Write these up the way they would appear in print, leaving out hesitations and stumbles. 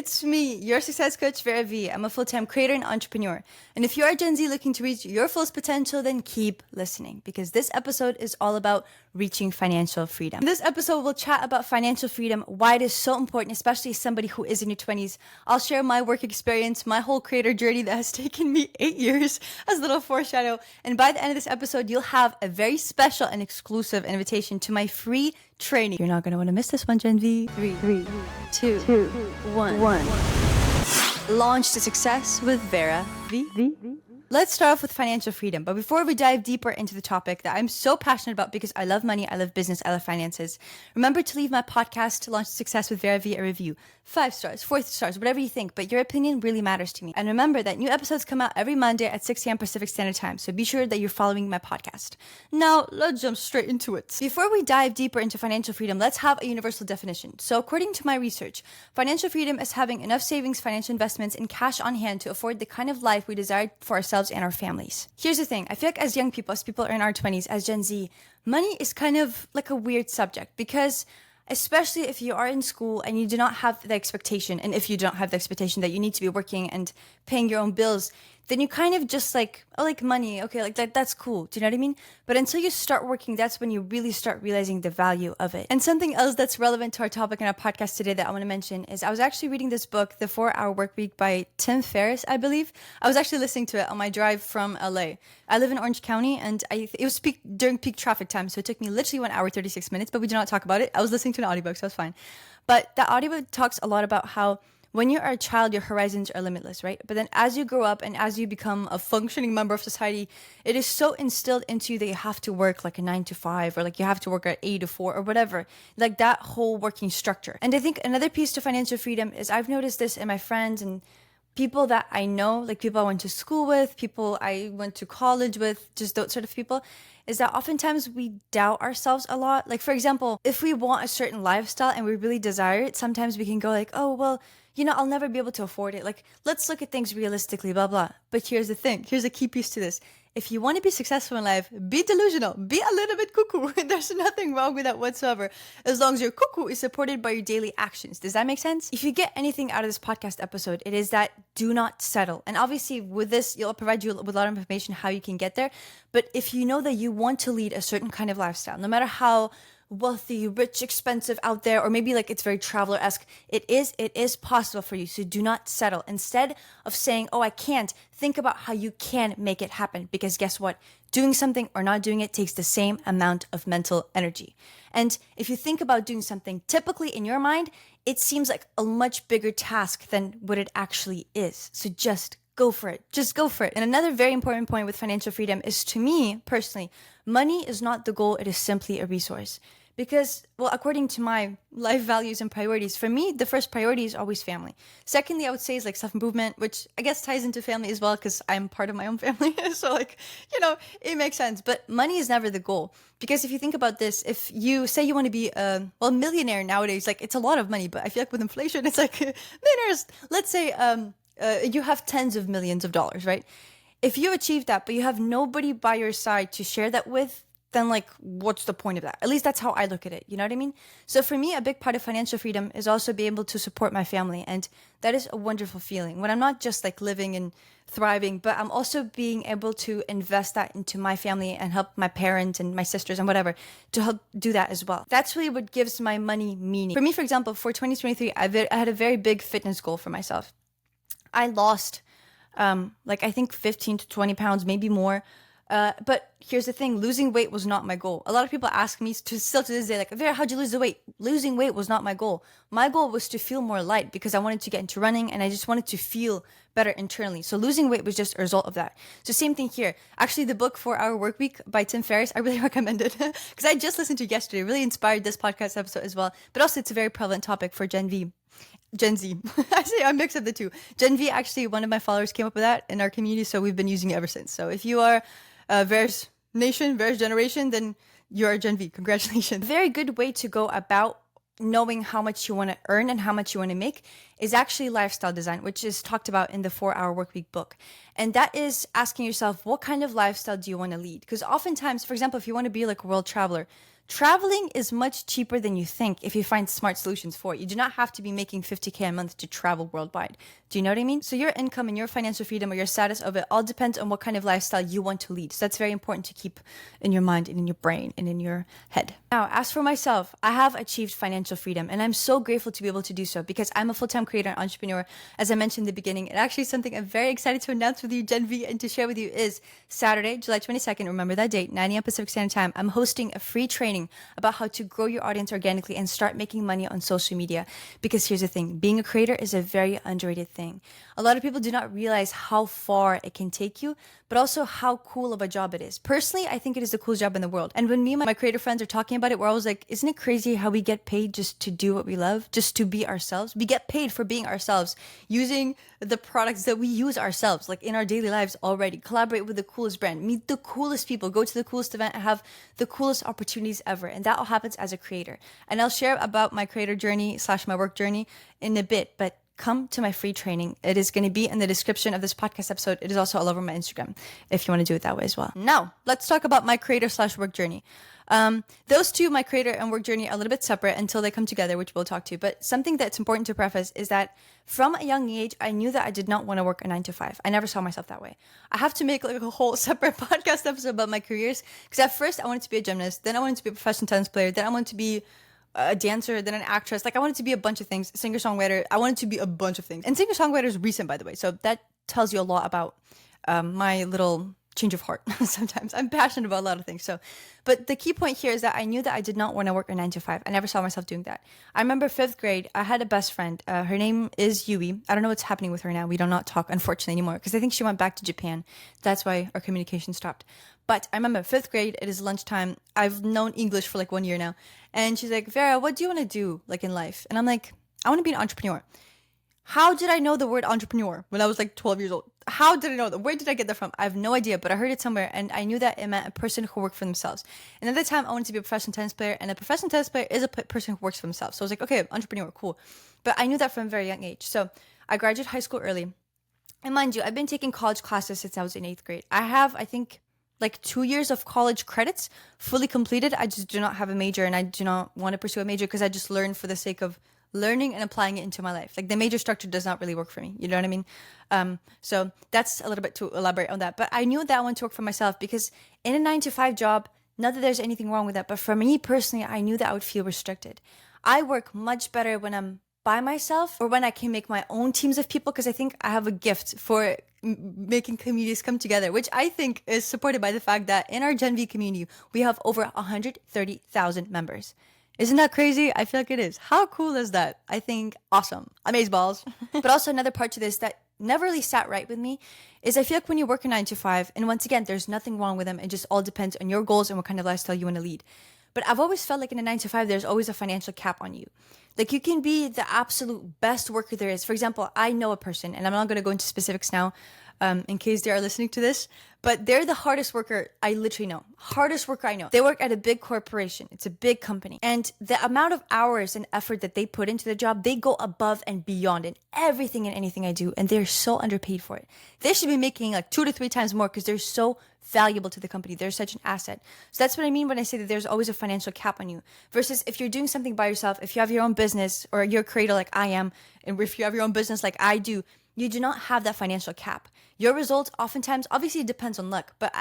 it's me, your success coach, Vera V. I'm a full-time creator and entrepreneur. And if you are Gen Z looking to reach your fullest potential, then keep listening because this episode is all about reaching financial freedom. In this episode, we'll chat about financial freedom, why it is so important, especially as somebody who is in your 20s. I'll share my work experience, my whole creator journey that has taken me 8 years as a little foreshadow. And by the end of this episode, you'll have a very special and exclusive invitation to my free training. You're not going to want to miss this one, Gen V. Three, two, one. Launch to success with Vera V. Let's start off with financial freedom. But before we dive deeper into the topic that I'm so passionate about because I love money, I love business, I love finances, remember to leave my podcast to Launch to Success with Vera V a review. 5 stars, 4 stars, whatever you think, but your opinion really matters to me. And remember that new episodes come out every Monday at 6 a.m. Pacific Standard Time, so be sure that you're following my podcast. Now, let's jump straight into it. Before we dive deeper into financial freedom, let's have a universal definition. So according to my research, financial freedom is having enough savings, financial investments, and cash on hand to afford the kind of life we desire for ourselves and our families. Here's the thing, I feel like as young people, as people in our 20s, as Gen Z, money is kind of like a weird subject because especially if you are in school and you do not have the expectation, and if you don't have the expectation that you need to be working and paying your own bills, then you kind of just like, oh, like money, okay, like that's cool. Do you know what I mean? But until you start working, that's when you really start realizing the value of it. And something else that's relevant to our topic in our podcast today that I want to mention is I was actually reading this book, The 4-Hour Workweek by Tim Ferriss, I believe. I was actually listening to it on my drive from LA. I live in Orange County and it was during peak traffic time. So it took me literally 1 hour, 36 minutes, but we did not talk about it. I was listening to an audiobook, so it's fine. But the audiobook talks a lot about how when you're a child, your horizons are limitless, right? But then as you grow up and as you become a functioning member of society, it is so instilled into you that you have to work like a 9 to 5 or like you have to work at 8 to 4 or whatever, like that whole working structure. And I think another piece to financial freedom is I've noticed this in my friends and people that I know, like people I went to school with, people I went to college with, just those sort of people, is that oftentimes we doubt ourselves a lot. Like, for example, if we want a certain lifestyle and we really desire it, sometimes we can go like, oh, well, you know, I'll never be able to afford it. Like, let's look at things realistically, blah, blah. But here's the thing. Here's a key piece to this. If you want to be successful in life, be delusional, be a little bit cuckoo. There's nothing wrong with that whatsoever, as long as your cuckoo is supported by your daily actions. Does that make sense? If you get anything out of this podcast episode, it is that do not settle. And obviously with this, it'll provide you with a lot of information how you can get there. But if you know that you want to lead a certain kind of lifestyle, no matter how wealthy, rich, expensive out there, or maybe like it's very traveler-esque, it is possible for you. So do not settle. Instead of saying, oh, I can't, think about how you can make it happen. Because guess what? Doing something or not doing it takes the same amount of mental energy. And if you think about doing something, typically in your mind, it seems like a much bigger task than what it actually is. So just go for it. Just go for it. And another very important point with financial freedom is, to me personally, money is not the goal. It is simply a resource. Because, well, according to my life values and priorities, for me, the first priority is always family. Secondly, I would say is like self-improvement, which I guess ties into family as well because I'm part of my own family. So like, you know, it makes sense. But money is never the goal. Because if you think about this, if you say you want to be a millionaire nowadays, like it's a lot of money, but I feel like with inflation, it's like millionaires, let's say you have tens of millions of dollars, right? If you achieve that, but you have nobody by your side to share that with, then like, what's the point of that? At least that's how I look at it. You know what I mean? So for me, a big part of financial freedom is also be able to support my family. And that is a wonderful feeling when I'm not just like living and thriving, but I'm also being able to invest that into my family and help my parents and my sisters and whatever to help do that as well. That's really what gives my money meaning. For me, for example, for 2023, I had a very big fitness goal for myself. I lost I think 15 to 20 pounds, maybe more. But here's the thing, losing weight was not my goal. A lot of people ask me still to this day, like, Vera, how'd you lose the weight? Losing weight was not my goal. My goal was to feel more light because I wanted to get into running and I just wanted to feel better internally. So losing weight was just a result of that. So same thing here. Actually, the book 4-Hour Workweek by Tim Ferriss, I really recommend it because I just listened to it yesterday. It really inspired this podcast episode as well. But also it's a very prevalent topic for Gen Z. I say I mix up the two. Gen V, actually, one of my followers came up with that in our community, so we've been using it ever since. So if you are Vera's nation, Vera's generation, then you're Gen V. Congratulations. A very good way to go about knowing how much you want to earn and how much you want to make is actually lifestyle design, which is talked about in the 4-Hour Workweek book. And that is asking yourself, what kind of lifestyle do you want to lead? Because oftentimes, for example, if you want to be like a world traveler, Traveling is much cheaper than you think if you find smart solutions for it. You do not have to be making 50K a month to travel worldwide. Do you know what I mean? So your income and your financial freedom or your status of it all depends on what kind of lifestyle you want to lead. So that's very important to keep in your mind and in your brain and in your head. Now, as for myself, I have achieved financial freedom and I'm so grateful to be able to do so because I'm a full-time creator and entrepreneur. As I mentioned in the beginning, and actually something I'm very excited to announce with you, Gen V, and to share with you is Saturday, July 22nd. Remember that date, 9 a.m. Pacific Standard Time. I'm hosting a free training about how to grow your audience organically and start making money on social media. Because here's the thing, being a creator is a very underrated thing. A lot of people do not realize how far it can take you, but also how cool of a job it is. Personally, I think it is the coolest job in the world. And when me and my creator friends are talking about it, we're always like, isn't it crazy how we get paid just to do what we love, just to be ourselves? We get paid for being ourselves, using the products that we use ourselves, like in our daily lives already. Collaborate with the coolest brand, meet the coolest people, go to the coolest event, and have the coolest opportunities ever. And that all happens as a creator. And I'll share about my creator journey / my work journey in a bit, but come to my free training. It is going to be in the description of this podcast episode. It is also all over my Instagram if you want to do it that way as well. Now, let's talk about my creator / work journey. Those two, my creator and work journey, are a little bit separate until they come together, which we'll talk to. But something that's important to preface is that from a young age, I knew that I did not want to work a 9 to 5. I never saw myself that way. I have to make like a whole separate podcast episode about my careers because at first I wanted to be a gymnast, then I wanted to be a professional tennis player, then I wanted to be a dancer, then an actress. Like I wanted to be a bunch of things, singer-songwriter. I wanted to be a bunch of things. And singer-songwriter is recent, by the way. So that tells you a lot about my little change of heart. Sometimes I'm passionate about a lot of things. So, but the key point here is that I knew that I did not want to work a 9 to 5. I never saw myself doing that. I remember 5th grade, I had a best friend. Her name is Yui. I don't know what's happening with her now. We do not talk, unfortunately, anymore because I think she went back to Japan. That's why our communication stopped. But I remember 5th grade, it is lunchtime. I've known English for like 1 year now. And she's like, Vera, what do you want to do like in life? And I'm like, I want to be an entrepreneur. How did I know the word entrepreneur when I was like 12 years old? How did I know that? Where did I get that from? I have no idea, but I heard it somewhere and I knew that it meant a person who worked for themselves. And at the time, I wanted to be a professional tennis player, and a professional tennis player is a person who works for themselves. So I was like, okay, entrepreneur, cool. But I knew that from a very young age. So I graduated high school early. And mind you, I've been taking college classes since I was in 8th grade. I have, I think, like 2 years of college credits fully completed. I just do not have a major and I do not want to pursue a major because I just learned for the sake of learning and applying it into my life. Like the major structure does not really work for me. You know what I mean? So that's a little bit to elaborate on that. But I knew that I wanted to work for myself because in a 9 to 5 job, not that there's anything wrong with that, but for me personally, I knew that I would feel restricted. I work much better when I'm by myself or when I can make my own teams of people because I think I have a gift for making communities come together, which I think is supported by the fact that in our Gen V community, we have over 130,000 members. Isn't that crazy? I feel like it is. How cool is that? I think awesome. Amazeballs. But also another part to this that never really sat right with me is I feel like when you work a 9 to 5, and once again, there's nothing wrong with them. It just all depends on your goals and what kind of lifestyle you want to lead. But I've always felt like in a 9 to 5, there's always a financial cap on you. Like you can be the absolute best worker there is. For example, I know a person, and I'm not going to go into specifics now in case they are listening to this, but they're the hardest worker I literally know. Hardest worker I know. They work at a big corporation. It's a big company. And the amount of hours and effort that they put into the job, they go above and beyond in everything and anything I do. And they're so underpaid for it. They should be making like 2 to 3 times more because they're so valuable to the company. They're such an asset. So that's what I mean when I say that there's always a financial cap on you. Versus if you're doing something by yourself, if you have your own business or you're a creator like I am, and if you have your own business like I do, you do not have that financial cap. Your results oftentimes, obviously it depends on luck, but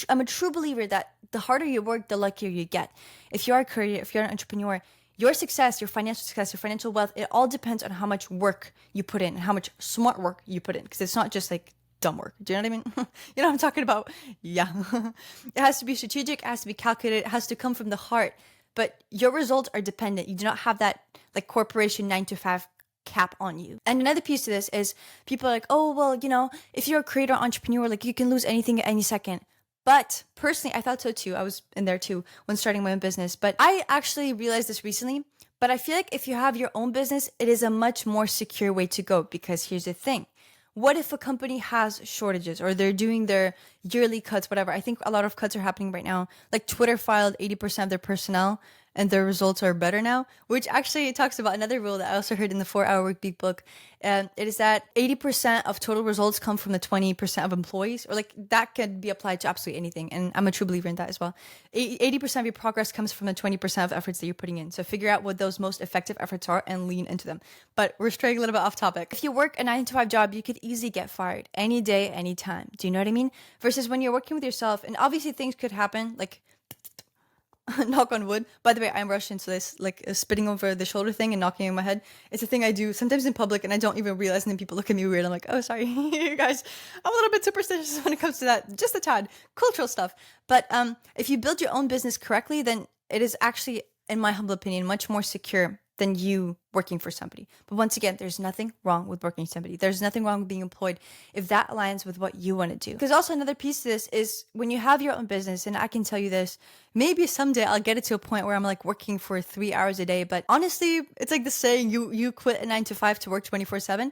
I'm a true believer that the harder you work, the luckier you get. If you're a career, if you're an entrepreneur, your success, your financial wealth, it all depends on how much work you put in and how much smart work you put in. Because it's not just like dumb work. Do you know what I mean? You know what I'm talking about? Yeah. It has to be strategic, it has to be calculated, it has to come from the heart. But your results are dependent. You do not have that like corporation 9 to 5 cap on you. And another piece to this is people are like, oh, well, you know, if you're a creator entrepreneur, like you can lose anything at any second. But personally, I thought so too. I was in there too when starting my own business. But I actually realized this recently. But I feel like if you have your own business, it is a much more secure way to go because here's the thing. What if a company has shortages or they're doing their yearly cuts, whatever? I think a lot of cuts are happening right now. Like Twitter filed 80% of their personnel and their results are better now, which actually talks about another rule that I also heard in the 4 Hour Workweek book. It is that 80% of total results come from the 20% of employees, or like that could be applied to absolutely anything. And I'm a true believer in that as well. 80% of your progress comes from the 20% of efforts that you're putting in. So figure out what those most effective efforts are and lean into them. But we're straying a little bit off topic. If you work a 9 to 5 job, you could easily get fired any day, anytime. Do you know what I mean? Versus when you're working with yourself, and obviously things could happen, like knock on wood. By the way, I'm Russian, so this like spitting over the shoulder thing and knocking in my head. It's a thing I do sometimes in public, and I don't even realize, and then people look at me weird. I'm like, oh, sorry, you guys. I'm a little bit superstitious when it comes to that, just a tad. Cultural stuff. But if you build your own business correctly, then it is actually, in my humble opinion, much more secure than you working for somebody. But once again, there's nothing wrong with working for somebody. There's nothing wrong with being employed if that aligns with what you want to do. Because also another piece to this is when you have your own business, and I can tell you this, maybe someday I'll get it to a point where I'm like working for 3 hours a day. But honestly, it's like the saying, you quit a 9 to 5 to work 24/7.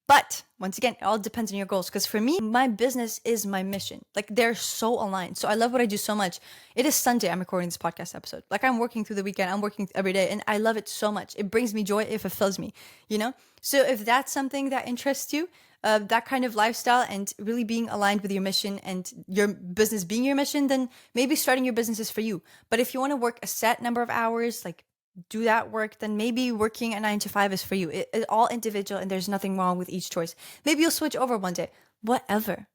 But once again, it all depends on your goals. Because for me, my business is my mission. Like they're so aligned. So I love what I do so much. It is Sunday. I'm recording this podcast episode. Like I'm working through the weekend. I'm working every day. And I love it so much. It brings me joy. It fulfills me, you know? So if that's something that interests you, that kind of lifestyle and really being aligned with your mission and your business being your mission, then maybe starting your business is for you. But if you want to work a set number of hours, like do that work, then maybe working a 9 to 5 is for you. It's all individual and there's nothing wrong with each choice. Maybe you'll switch over one day. Whatever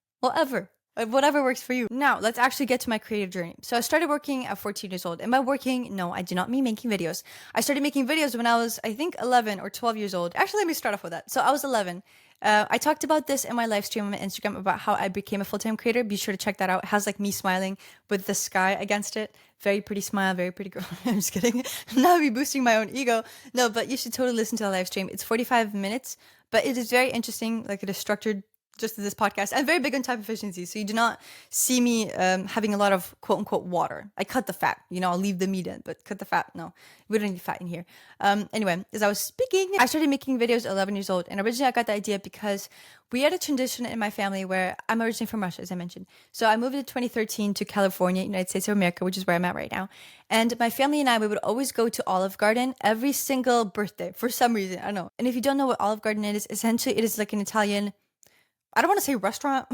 works for you. Now, let's actually get to my creative journey. So I started working at 14 years old. And by working, no, I do not mean making videos. I started making videos when I was, I think, 11 or 12 years old. Actually, let me start off with that. So I was 11. I talked about this in my live stream on my Instagram about how I became a full-time creator. Be sure to check that out. It has like me smiling with the sky against it. Very pretty smile, very pretty girl. I'm just kidding. Not me boosting my own ego. No, but you should totally listen to the live stream. It's 45 minutes, but it is very interesting. Like it is structured just as this podcast. I'm very big on time efficiency. So you do not see me having a lot of quote unquote water. I cut the fat, I'll leave the meat in, but cut the fat. No, we don't need fat in here. Anyway, as I was speaking, I started making videos at 11 years old. And originally I got the idea because we had a tradition in my family where I'm originally from Russia, as I mentioned. So I moved in 2013 to California, United States of America, which is where I'm at right now. And my family and I, we would always go to Olive Garden every single birthday for some reason. I don't know. And if you don't know what Olive Garden is, essentially it is like an Italian, I don't want to say restaurant.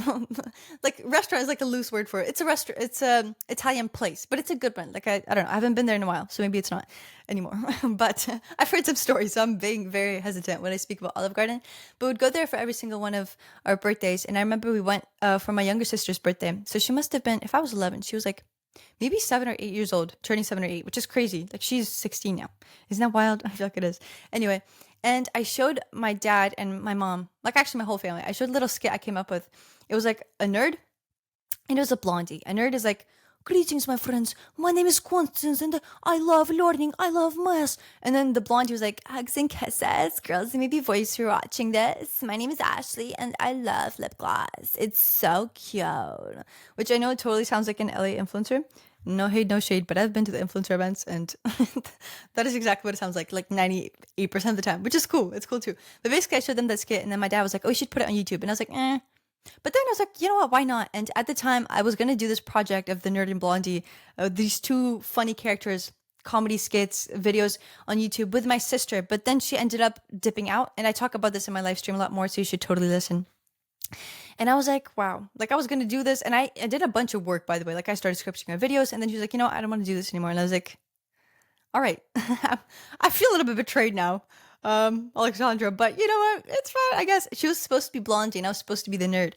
Like restaurant is like a loose word for it. It's a restaurant. It's a Italian place, but it's a good one. Like I don't know. I haven't been there in a while, so maybe it's not anymore. But I've heard some stories, so I'm being very hesitant when I speak about Olive Garden. But we'd go there for every single one of our birthdays. And I remember we went for my younger sister's birthday. So she must have been, if I was 11, she was like maybe 7 or 8 years old, turning 7 or 8, which is crazy. Like she's 16 now. Isn't that wild? I feel like it is. Anyway. And I showed my dad and my mom, like actually my whole family, I showed a little skit I came up with. It was like a nerd and it was a blondie. A nerd is like, greetings, my friends. My name is Constance and I love learning. I love math. And then the blondie was like, hugs and kisses. Girls, maybe voice you're watching this. My name is Ashley and I love lip gloss. It's so cute. Which I know totally sounds like an LA influencer. No hate, no shade, but I've been to the influencer events and that is exactly what it sounds like 98% of the time, which is cool. It's cool too. But basically I showed them that skit and then my dad was like, oh, you should put it on YouTube. And I was like, eh. But then I was like, you know what, why not? And at the time I was going to do this project of the nerd and blondie, these two funny characters, comedy skits, videos on YouTube with my sister. But then she ended up dipping out. And I talk about this in my live stream a lot more, so you should totally listen. And I was like, wow, like I was going to do this. And I did a bunch of work, by the way. Like I started scripting my videos and then she was like, I don't want to do this anymore. And I was like, all right, I feel a little bit betrayed now, Alexandra, but you know what? It's fine, I guess. She was supposed to be blondie and I was supposed to be the nerd.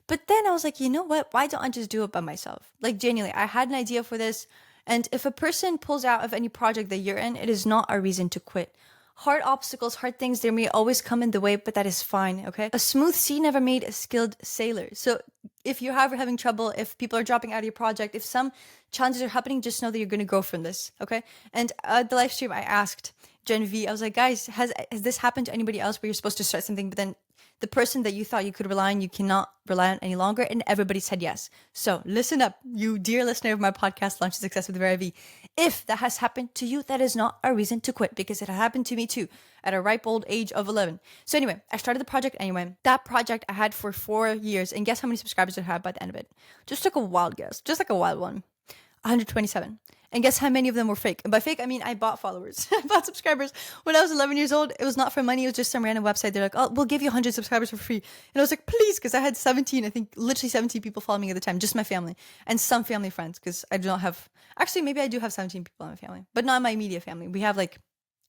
But then I was like, you know what? Why don't I just do it by myself? Like genuinely, I had an idea for this. And if a person pulls out of any project that you're in, it is not a reason to quit. Hard obstacles, hard things, they may always come in the way, but that is fine, okay? A smooth sea never made a skilled sailor. So if you're having trouble, if people are dropping out of your project, if some challenges are happening, just know that you're going to grow from this, okay? And the live stream, I asked Gen V, I was like, guys, has this happened to anybody else where you're supposed to start something, but then the person that you thought you could rely on, you cannot rely on any longer? And everybody said yes. So listen up, you dear listener of my podcast, Launch to Success with Vera V. If that has happened to you, that is not a reason to quit, because it happened to me too at a ripe old age of 11. So anyway, I started the project anyway. That project I had for 4 years. And guess how many subscribers it had by the end of it? Just took a wild guess, just like a wild one. 127. And guess how many of them were fake? And by fake, I mean I bought followers. I bought subscribers. When I was 11 years old, it was not for money. It was just some random website. They're like, oh, we'll give you 100 subscribers for free. And I was like, please, because I had 17, I think literally 17 people following me at the time, just my family and some family friends, because I do not have, actually, maybe I do have 17 people in my family, but not in my immediate family. We have like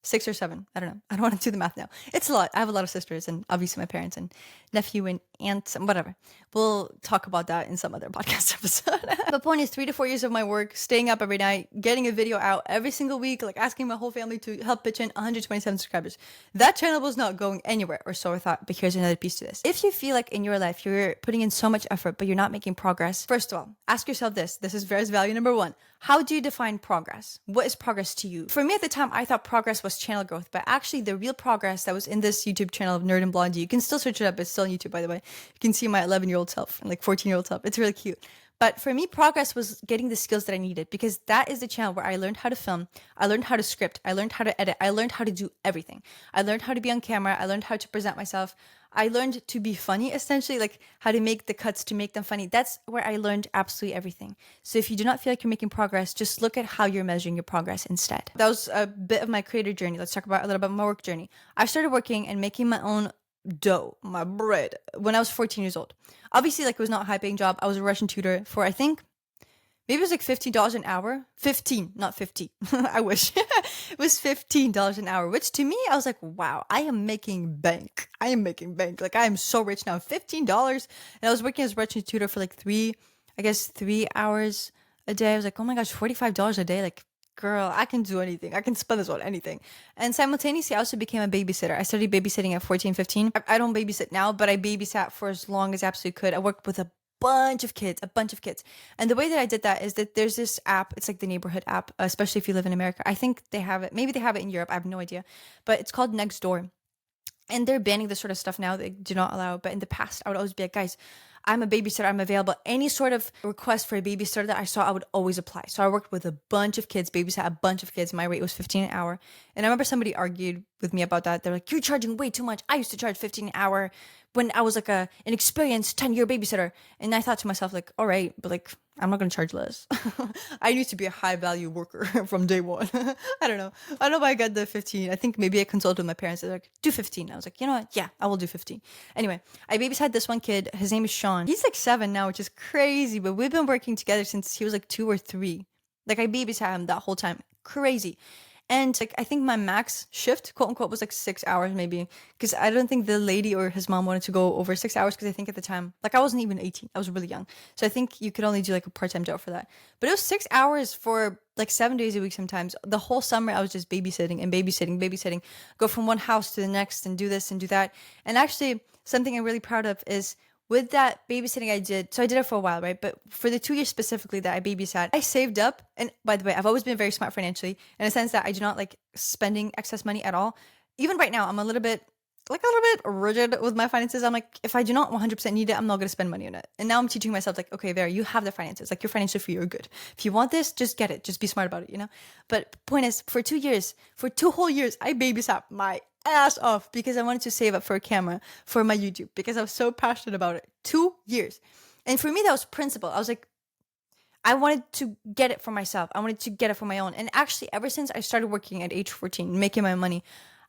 6 or 7. I don't know. I don't want to do the math now. It's a lot. I have a lot of sisters and obviously my parents and nephew and aunts and whatever. We'll talk about that in some other podcast episode. The point is 3 to 4 years of my work, staying up every night, getting a video out every single week, like asking my whole family to help pitch in 127 subscribers. That channel was not going anywhere, or so I thought, but here's another piece to this. If you feel like in your life you're putting in so much effort, but you're not making progress, first of all, ask yourself this. This is Vera's value number 1. How do you define progress? What is progress to you? For me at the time, I thought progress was channel growth, but actually the real progress that was in this YouTube channel of Nerd and Blondie, you can still search it up. It's still on YouTube, by the way. You can see my 11-year-old self and like 14-year-old self. It's really cute. But for me, progress was getting the skills that I needed, because that is the channel where I learned how to film. I learned how to script. I learned how to edit. I learned how to do everything. I learned how to be on camera. I learned how to present myself. I learned to be funny, essentially, like how to make the cuts to make them funny. That's where I learned absolutely everything. So if you do not feel like you're making progress, just look at how you're measuring your progress instead. That was a bit of my creator journey. Let's talk about a little bit my work journey. I started working and making my own dough, my bread, when I was 14 years old. Obviously, like, it was not a high paying job. I was a Russian tutor for, I think, maybe it was like $15 an hour. 15, not 50. I wish. It was $15 an hour, which to me, I was like, wow, I am making bank. I am making bank. Like, I am so rich now. $15. And I was working as a Russian tutor for like 3 hours a day. I was like, oh my gosh, $45 a day. Like, girl, I can do anything. I can spend this on anything. And simultaneously, I also became a babysitter. I started babysitting at 14, 15. I don't babysit now, but I babysat for as long as I absolutely could. I worked with a bunch of kids. And the way that I did that is that there's this app. It's like the neighborhood app, especially if you live in America. I think they have it. Maybe they have it in Europe. I have no idea. But it's called Nextdoor. And they're banning this sort of stuff now. They do not allow it. But in the past, I would always be like, guys, I'm a babysitter. I'm available. Any sort of request for a babysitter that I saw, I would always apply. So I worked with a bunch of kids, babysat a bunch of kids. My rate was 15 an hour. And I remember somebody argued with me about that. They're like, you're charging way too much. I used to charge 15 an hour when I was like an experienced 10-year babysitter. And I thought to myself, like, all right, but like, I'm not going to charge less. I need to be a high value worker from day one. I don't know. I don't know why I got the 15. I think maybe I consulted with my parents. They're like, do 15. I was like, you know what? Yeah, I will do 15. Anyway, I babysat this one kid. His name is Sean. He's like 7 now, which is crazy. But we've been working together since he was like 2 or 3. Like, I babysat him that whole time. Crazy. And like, I think my max shift, quote unquote, was like 6 hours maybe. Because I don't think the lady or his mom wanted to go over 6 hours. Because I think at the time, like, I wasn't even 18. I was really young. So I think you could only do like a part-time job for that. But it was 6 hours for like 7 days a week sometimes. The whole summer I was just babysitting. Go from one house to the next and do this and do that. And actually, something I'm really proud of is, with that babysitting I did, so I did it for a while, right? But for the 2 years specifically that I babysat, I saved up. And by the way, I've always been very smart financially, in a sense that I do not like spending excess money at all. Even right now, I'm a little bit rigid with my finances. I'm like, if I do not 100% need it, I'm not going to spend money on it. And now I'm teaching myself, like, okay, Vera, you have the finances. Like, you're financially free, you're good. If you want this, just get it. Just be smart about it, you know? But point is, for 2 years, for 2 whole years, I babysat my ass off because I wanted to save up for a camera for my YouTube, because I was so passionate about it. 2 years. And for me, that was principle. I was like, I wanted to get it for myself. I wanted to get it for my own. And actually, ever since I started working at age 14, making my money,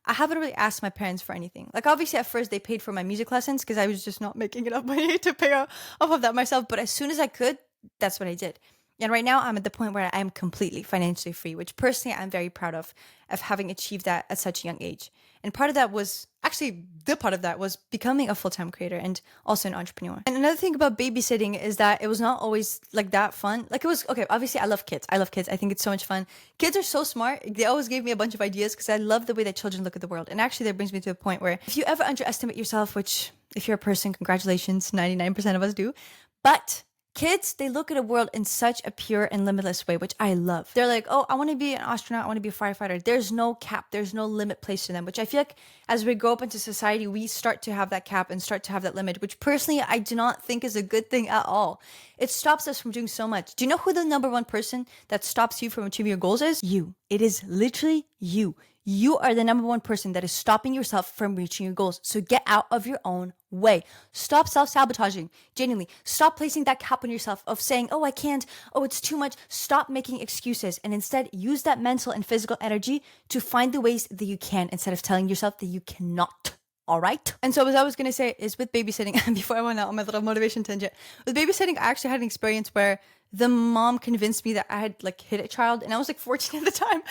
I haven't really asked my parents for anything. Like, obviously, at first, they paid for my music lessons because I was just not making enough money to pay off of that myself. But as soon as I could, that's what I did. And right now, I'm at the point where I am completely financially free, which personally, I'm very proud of having achieved that at such a young age. And part of that was, actually, the part of that was becoming a full-time creator and also an entrepreneur. And another thing about babysitting is that it was not always like that fun. Like, it was, okay, obviously, I love kids. I think it's so much fun. Kids are so smart. They always gave me a bunch of ideas because I love the way that children look at the world. And actually, that brings me to a point where if you ever underestimate yourself, which if you're a person, congratulations, 99% of us do. But kids, they look at a world in such a pure and limitless way, which I love. They're like, oh, I want to be an astronaut. I want to be a firefighter. There's no cap. There's no limit placed to them, which I feel like as we grow up into society, we start to have that cap and start to have that limit, which personally, I do not think is a good thing at all. It stops us from doing so much. Do you know who the number one person that stops you from achieving your goals is? You. It is literally you. You are the number one person that is stopping yourself from reaching your goals. So get out of your own way. Stop self-sabotaging. Genuinely, stop placing that cap on yourself of saying, oh, I can't. Oh, it's too much. Stop making excuses and instead use that mental and physical energy to find the ways that you can instead of telling yourself that you cannot. All right. And so, as I was going to say, is with babysitting, before I went out on my little motivation tangent, with babysitting, I actually had an experience where the mom convinced me that I had like hit a child, and I was like 14 at the time.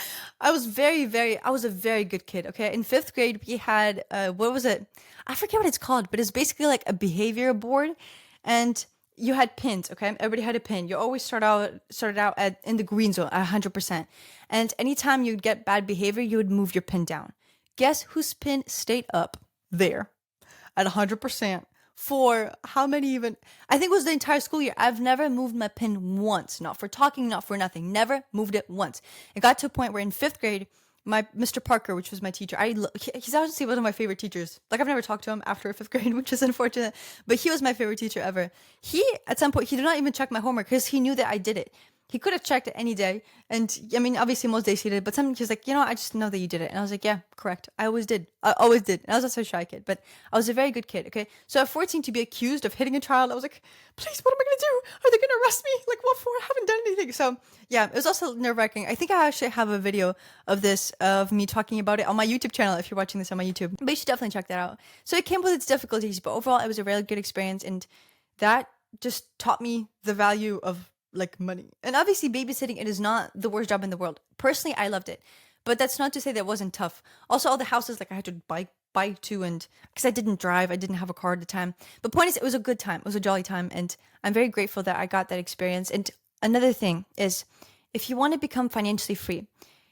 I was a very good kid. Okay. In 5th grade, we had, what was it? I forget what it's called, but it's basically like a behavior board, and you had pins. Okay. Everybody had a pin. You always started out in the green zone at 100%. And anytime you'd get bad behavior, you would move your pin down. Guess whose pin stayed up there at 100% for how many even? I think it was the entire school year. I've never moved my pin once, not for talking, not for nothing. Never moved it once. It got to a point where in 5th grade, my Mr. Parker, which was my teacher, he's honestly one of my favorite teachers. Like, I've never talked to him after 5th grade, which is unfortunate, but he was my favorite teacher ever. He, at some point, he did not even check my homework because he knew that I did it. He could have checked it any day. And I mean, obviously most days he did, but sometimes he was like, I just know that you did it. And I was like, yeah, correct. I always did. I always did. And I was also a shy kid, but I was a very good kid. Okay. So at 14 to be accused of hitting a child, I was like, please, what am I going to do? Are they going to arrest me? Like, what for? I haven't done anything. So yeah, it was also nerve wracking. I think I actually have a video of this, of me talking about it on my YouTube channel. If you're watching this on my YouTube, but you should definitely check that out. So it came with its difficulties, but overall it was a really good experience. And that just taught me the value of like money. And obviously babysitting, it is not the worst job in the world. Personally, I loved it, but that's not to say that it wasn't tough. Also, all the houses like I had to buy to, and because I didn't drive, I didn't have a car at the time. But point is, it was a good time. It was a jolly time, and I'm very grateful that I got that experience. And another thing is, if you want to become financially free,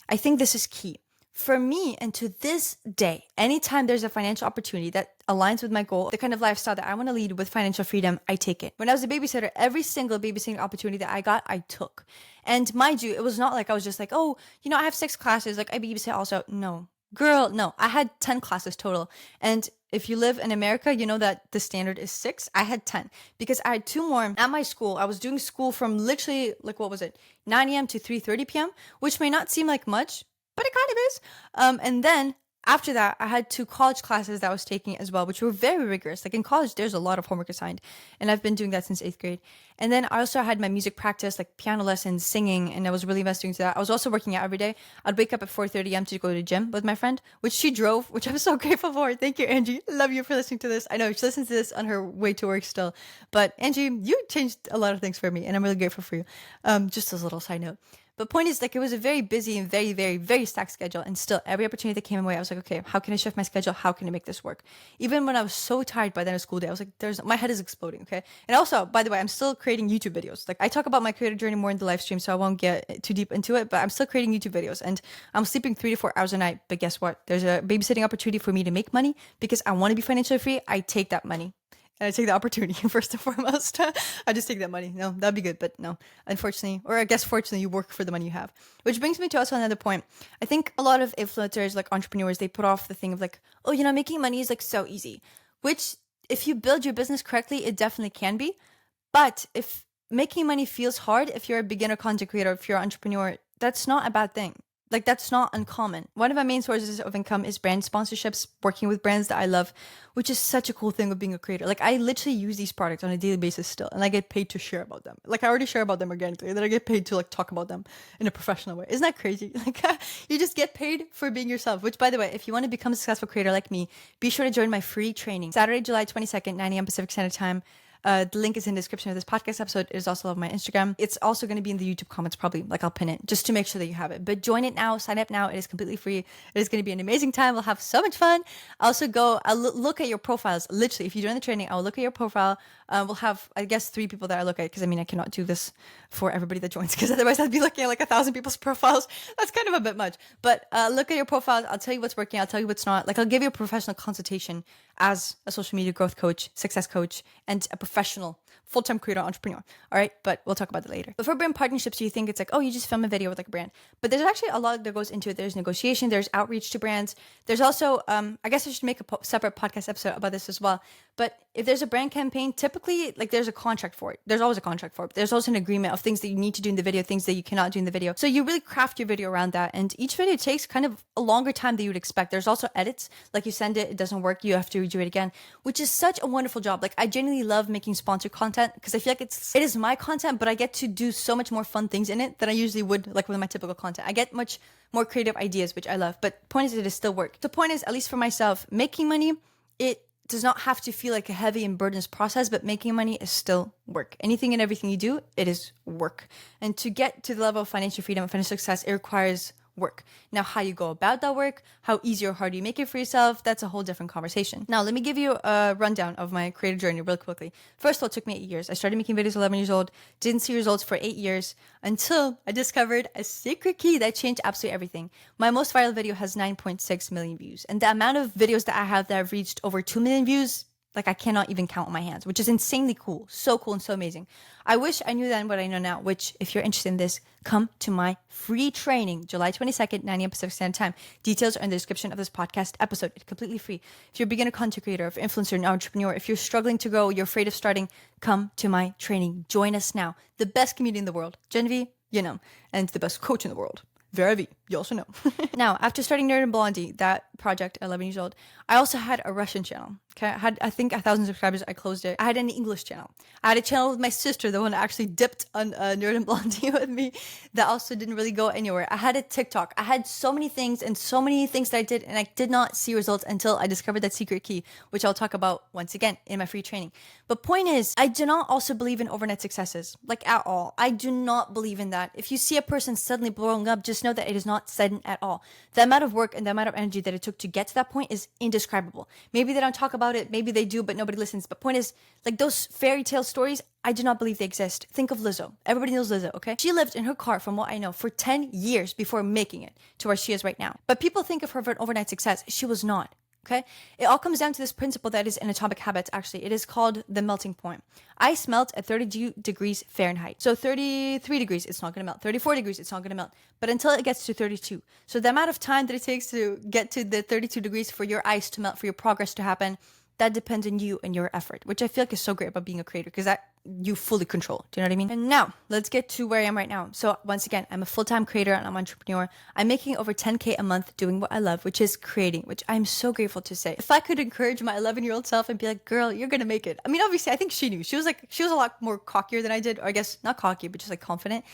I think this is key. For me, and to this day, anytime there's a financial opportunity that aligns with my goal, the kind of lifestyle that I want to lead with financial freedom, I take it. When I was a babysitter, every single babysitting opportunity that I got, I took. And mind you, it was not like I was just like, oh, I have 6 classes, like I babysit also. No. Girl, no. I had 10 classes total. And if you live in America, you know that the standard is 6. I had 10 because I had 2 more at my school. I was doing school from literally, like, what was it? 9 a.m. to 3:30 p.m., which may not seem like much, but it kind of is. And then after that, I had 2 college classes that I was taking as well, which were very rigorous. Like in college, there's a lot of homework assigned, and I've been doing that since 8th grade. And then I also had my music practice, like piano lessons, singing, and I was really investing into that. I was also working out every day. I'd wake up at 4:30 a.m. to go to the gym with my friend, which she drove, which I'm so grateful for. Thank you, Angie. Love you for listening to this. I know she listens to this on her way to work still, but Angie, you changed a lot of things for me, and I'm really grateful for you. Just as a little side note. But point is, like, it was a very busy and very, very, very stacked schedule. And still, every opportunity that came my way, I was like, okay, how can I shift my schedule? How can I make this work? Even when I was so tired by the end of school day, I was like, my head is exploding, okay? And also, by the way, I'm still creating YouTube videos. Like, I talk about my creator journey more in the live stream, so I won't get too deep into it, but I'm still creating YouTube videos. And I'm sleeping 3 to 4 hours a night. But guess what? There's a babysitting opportunity for me to make money because I want to be financially free. I take that money. And I take the opportunity first and foremost. I just take that money. No, that'd be good. But no, unfortunately, or I guess fortunately, you work for the money you have. Which brings me to also another point. I think a lot of influencers, like entrepreneurs, they put off the thing of like, oh, making money is like so easy. Which if you build your business correctly, it definitely can be. But if making money feels hard, if you're a beginner content creator, if you're an entrepreneur, that's not a bad thing. Like, that's not uncommon. One of my main sources of income is brand sponsorships, working with brands that I love, which is such a cool thing of being a creator. Like, I literally use these products on a daily basis still, and I get paid to share about them. Like, I already share about them organically, then I get paid to like talk about them in a professional way. Isn't that crazy? Like, you just get paid for being yourself, which, by the way, if you want to become a successful creator like me, be sure to join my free training. Saturday, July 22nd, 9 a.m. Pacific Standard Time. The link is in the description of this podcast episode. It is also on my Instagram. It's also going to be in the YouTube comments, probably. Like, I'll pin it just to make sure that you have it. But join it now. Sign up now. It is completely free. It is going to be an amazing time. We'll have so much fun. I'll look at your profiles. Literally, if you join the training, I'll look at your profile. We'll have, I guess, 3 people that I look at, because I cannot do this for everybody that joins, because otherwise I'd be looking at like 1,000 people's profiles. That's kind of a bit much. But look at your profiles. I'll tell you what's working. I'll tell you what's not. Like, I'll give you a professional consultation as a social media growth coach, success coach, and a professional professional full-time creator entrepreneur. All right, but we'll talk about that later. But for brand partnerships, you think it's like, oh, you just film a video with like a brand, but there's actually a lot that goes into it. There's negotiation, there's outreach to brands. There's also, I guess I should make a separate podcast episode about this as well. But if there's a brand campaign, typically like there's a contract for it. There's always a contract for it. There's also an agreement of things that you need to do in the video, things that you cannot do in the video. So you really craft your video around that. And each video takes kind of a longer time than you would expect. There's also edits, like you send it, it doesn't work, you have to redo it again, which is such a wonderful job. Like I genuinely love making sponsored content because I feel like it is my content, but I get to do so much more fun things in it than I usually would like with my typical content. I get much more creative ideas, which I love. But point is, it is still work. The point is, at least for myself, making money, it does not have to feel like a heavy and burdensome process, but making money is still work. Anything and everything you do, it is work. And to get to the level of financial freedom and financial success, it requires work. Now, how you go about that work, how easy or hard you make it for yourself, that's a whole different conversation. Now, let me give you a rundown of my creative journey real quickly. First of all, it took me 8 years. I started making videos at 11 years old, didn't see results for 8 years until I discovered a secret key that changed absolutely everything. My most viral video has 9.6 million views. And the amount of videos that I have that have reached over 2 million views, like I cannot even count on my hands, which is insanely cool. So cool and so amazing. I wish I knew then what I know now, which if you're interested in this, come to my free training, July 22nd, 9 a.m. Pacific Standard Time. Details are in the description of this podcast episode. It's completely free. If you're a beginner content creator, if influencer, an entrepreneur, if you're struggling to grow, you're afraid of starting, come to my training. Join us now. The best community in the world, Genevieve, you know, and the best coach in the world, Vera, you also know. Now, after starting Nerd and Blondie, that project at 11 years old, I also had a Russian channel. Okay, I had, I think, 1,000 subscribers. I closed it. I had an English channel. I had a channel with my sister, the one that actually dipped on Nerd and Blondie with me, that also didn't really go anywhere. I had a TikTok. I had so many things and so many things that I did, and I did not see results until I discovered that secret key, which I'll talk about once again in my free training. But point is, I do not also believe in overnight successes, like at all. I do not believe in that. If you see a person suddenly blowing up, just know that it is not sudden at all. The amount of work and the amount of energy that it took to get to that point is indescribable. Maybe they don't talk about it, maybe they do, but nobody listens. But point is, like those fairy tale stories, I do not believe they exist. Think of Lizzo. Everybody knows Lizzo, okay? She lived in her car, from what I know, for 10 years before making it to where she is right now. But people think of her for an overnight success. She was not. Okay? It all comes down to this principle that is in Atomic Habits, actually. It is called the melting point. Ice melts at 32 degrees Fahrenheit. So 33 degrees, it's not going to melt. 34 degrees, it's not going to melt. But until it gets to 32. So the amount of time that it takes to get to the 32 degrees for your ice to melt, for your progress to happen, that depends on you and your effort, which I feel like is so great about being a creator, because that you fully control. Do you know what I mean? And now let's get to where I am right now. So once again, I'm a full-time creator and I'm an entrepreneur. I'm making over 10K a month doing what I love, which is creating, which I'm so grateful to say. If I could encourage my 11-year-old self and be like, girl, you're going to make it. I mean, obviously I think she knew. She was a lot more cockier than I did, or I guess not cocky, but just like confident.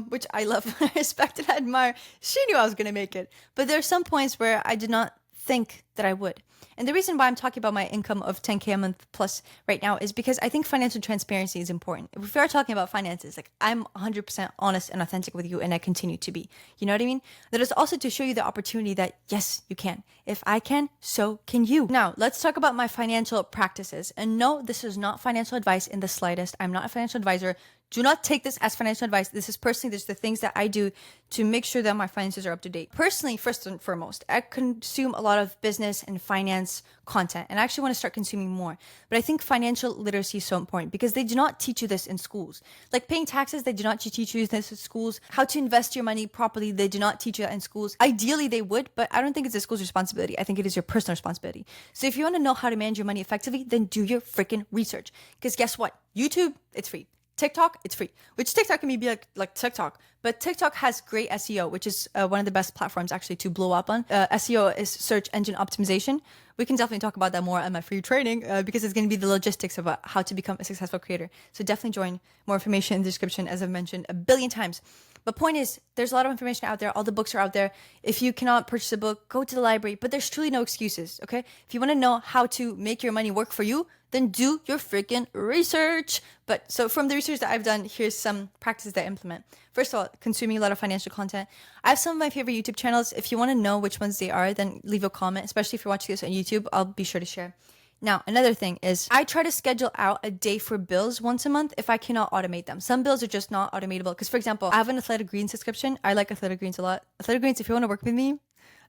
Which I love, I respect and admire. She knew I was going to make it. But there are some points where I did not think that I would. And the reason why I'm talking about my income of 10K a month plus right now is because I think financial transparency is important. If we are talking about finances, like I'm 100% honest and authentic with you, and I continue to be. You know what I mean? That is also to show you the opportunity that yes, you can. If I can, so can you. Now, let's talk about my financial practices. And no, this is not financial advice in the slightest. I'm not a financial advisor. Do not take this as financial advice. This is personally, there's the things that I do to make sure that my finances are up to date. Personally, first and foremost, I consume a lot of business and finance content, and I actually want to start consuming more. But I think financial literacy is so important because they do not teach you this in schools. Like paying taxes, they do not teach you this in schools. How to invest your money properly, they do not teach you that in schools. Ideally, they would, but I don't think it's a school's responsibility. I think it is your personal responsibility. So if you want to know how to manage your money effectively, then do your freaking research. Because guess what? YouTube, it's free. TikTok, it's free. Which TikTok can be like TikTok, but TikTok has great SEO, which is one of the best platforms actually to blow up on. SEO is search engine optimization. We can definitely talk about that more in my free training because it's going to be the logistics of how to become a successful creator. So definitely join. More information in the description, as I've mentioned a billion times. But point is, there's a lot of information out there. All the books are out there. If you cannot purchase a book, go to the library. But there's truly no excuses, okay? If you want to know how to make your money work for you, then do your freaking research. But so from the research that I've done, here's some practices that I implement. First of all, consuming a lot of financial content. I have some of my favorite YouTube channels. If you want to know which ones they are, then leave a comment, especially if you're watching this on YouTube. I'll be sure to share. Now, another thing is I try to schedule out a day for bills once a month if I cannot automate them. Some bills are just not automatable. Because, for example, I have an Athletic Greens subscription. I like Athletic Greens a lot. Athletic Greens, if you want to work with me,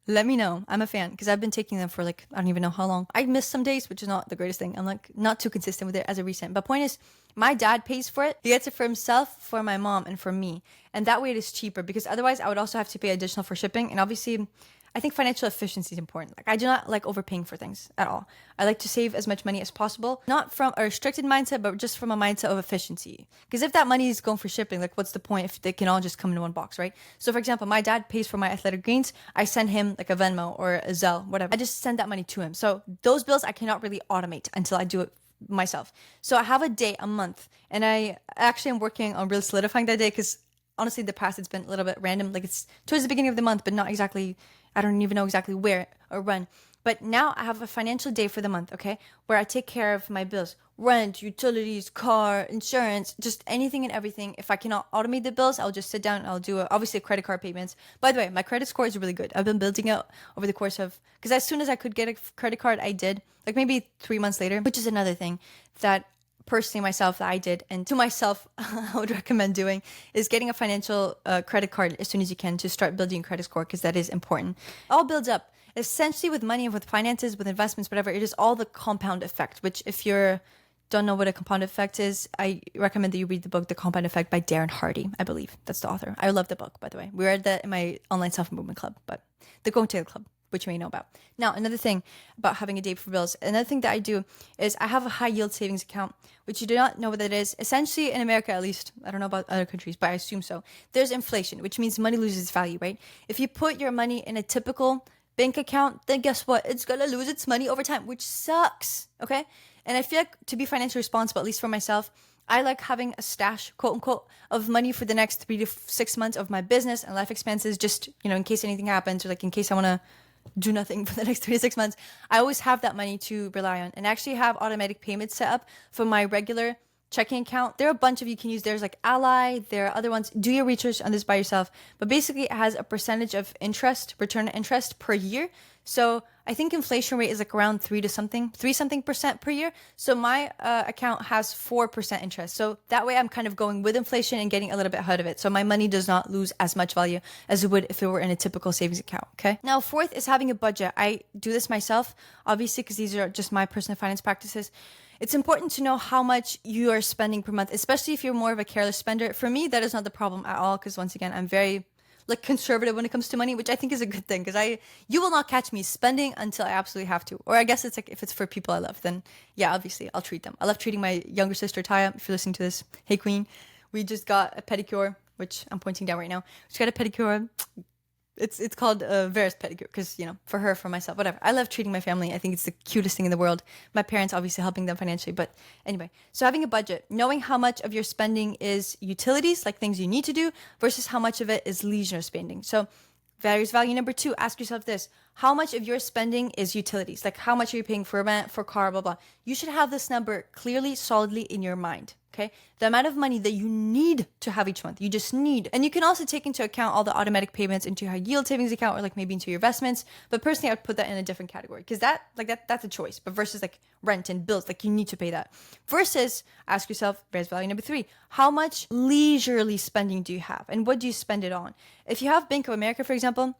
let me know. I'm a fan because I've been taking them for like, I don't even know how long. I missed some days, which is not the greatest thing. I'm like not too consistent with it as of recent. But point is, my dad pays for it. He gets it for himself, for my mom, and for me. And that way it is cheaper because otherwise I would also have to pay additional for shipping. And obviously, I think financial efficiency is important. Like I do not like overpaying for things at all. I like to save as much money as possible, not from a restricted mindset, but just from a mindset of efficiency. Because if that money is going for shipping, like what's the point if they can all just come in one box, right? So for example, my dad pays for my athletic greens. I send him like a Venmo or a Zelle, whatever. I just send that money to him. So those bills I cannot really automate until I do it myself. So I have a day, a month, and I actually am working on really solidifying that day because honestly, in the past, it's been a little bit random. Like it's towards the beginning of the month, but not exactly, I don't even know exactly where or when. But now I have a financial day for the month, okay, where I take care of my bills, rent, utilities, car, insurance, just anything and everything. If I cannot automate the bills, I'll just sit down and I'll do obviously credit card payments. By the way, my credit score is really good. I've been building it over the course of, because as soon as I could get a credit card, I did, like maybe 3 months later, which is another thing that personally myself that I did and to myself I would recommend doing is getting a financial credit card as soon as you can to start building your credit score because that is important. All builds up essentially with money and with finances, with investments, whatever. It is all the compound effect, which if you don't know what a compound effect is, I recommend that you read the book The Compound Effect by Darren Hardy. I believe that's the author. I love the book, by the way. We read that in my online self-improvement club, but the Go Taylor Club, which you may know about. Now, another thing about having a day for bills, another thing that I do is I have a high yield savings account, which you do not know what that is. Essentially, in America, at least, I don't know about other countries, but I assume so. There's inflation, which means money loses its value, right? If you put your money in a typical bank account, then guess what? It's going to lose its money over time, which sucks, okay? And I feel like to be financially responsible, at least for myself, I like having a stash, quote unquote, of money for the next 3 to 6 months of my business and life expenses, just, in case anything happens or like in case I want to do nothing for the next 3 to 6 months. I always have that money to rely on and actually have automatic payments set up for my regular checking account. There are a bunch of you can use. There's like Ally, there are other ones. Do your research on this by yourself. But basically it has a percentage of interest, return on interest per year. So I think inflation rate is like around 3 something percent per year. So my account has 4% interest. So that way I'm kind of going with inflation and getting a little bit ahead of it. So my money does not lose as much value as it would if it were in a typical savings account. Okay. Now, fourth is having a budget. I do this myself, obviously, because these are just my personal finance practices. It's important to know how much you are spending per month, especially if you're more of a careless spender. For me, that is not the problem at all. Because once again, I'm very conservative when it comes to money, which I think is a good thing because you will not catch me spending until I absolutely have to. Or I guess it's like if it's for people I love, then yeah, obviously I'll treat them. I love treating my younger sister Taya. If you're listening to this, hey queen, we just got a pedicure, which I'm pointing down right now. She got a pedicure. It's called Vera's pedicure because, for her, for myself, whatever. I love treating my family. I think it's the cutest thing in the world. My parents obviously helping them financially. But anyway, so having a budget, knowing how much of your spending is utilities, like things you need to do, versus how much of it is leisure spending. So values value number 2, ask yourself this. How much of your spending is utilities? Like how much are you paying for rent, for car, blah, blah. You should have this number clearly, solidly in your mind. Okay. The amount of money that you need to have each month, you just need. And you can also take into account all the automatic payments into your high yield savings account or like maybe into your investments. But personally, I would put that in a different category because that's a choice. But versus like rent and bills, like you need to pay that. Versus ask yourself, there's value number 3. How much leisurely spending do you have? And what do you spend it on? If you have Bank of America, for example,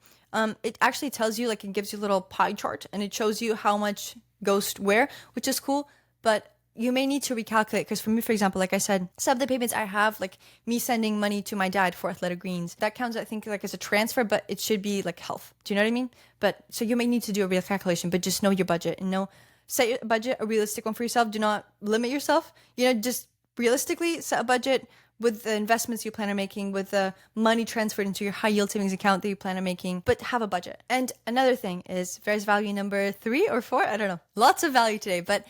it actually tells you, like it gives you a little pie chart and it shows you how much goes where, which is cool. But you may need to recalculate because for me, for example, like I said, some of the payments I have, like me sending money to my dad for athletic greens, that counts, I think, like as a transfer, but it should be like health. Do you know what I mean? But so you may need to do a real calculation, but just know your budget and set your budget, a realistic one for yourself. Do not limit yourself. Just realistically set a budget with the investments you plan on making, with the money transferred into your high yield savings account that you plan on making, but have a budget. And another thing is, there's value number 3 or 4. I don't know. Lots of value today, but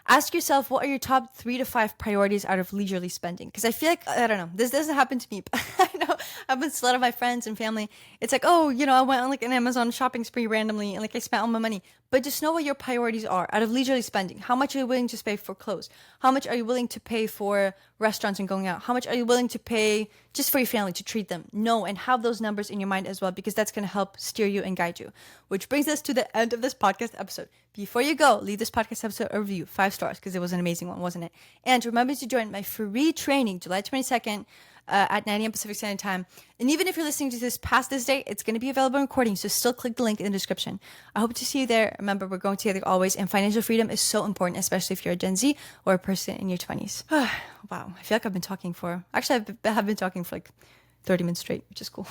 ask yourself, what are your top 3 to 5 priorities out of leisurely spending? Because I feel like, I don't know, this doesn't happen to me, but I know happens to a lot of my friends and family. It's like, oh, I went on like an Amazon shopping spree randomly and like I spent all my money. But just know what your priorities are out of leisurely spending. How much are you willing to pay for clothes? How much are you willing to pay for restaurants and going out? How much are you willing to pay just for your family to treat them? Know and have those numbers in your mind as well, because that's going to help steer you and guide you. Which brings us to the end of this podcast episode. Before you go, leave this podcast episode a review, 5 stars, because it was an amazing one, wasn't it? And remember to join my free training, July 22nd. at 9 a.m. Pacific Standard Time. And even if you're listening to this past this date, it's going to be available in recording. So still click the link in the description. I hope to see you there. Remember, we're going together always. And financial freedom is so important, especially if you're a Gen Z or a person in your 20s. Wow. I feel like I've been talking for, actually, I have been talking for like 30 minutes straight, which is cool.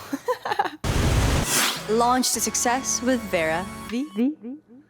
Launch to success with Vera V.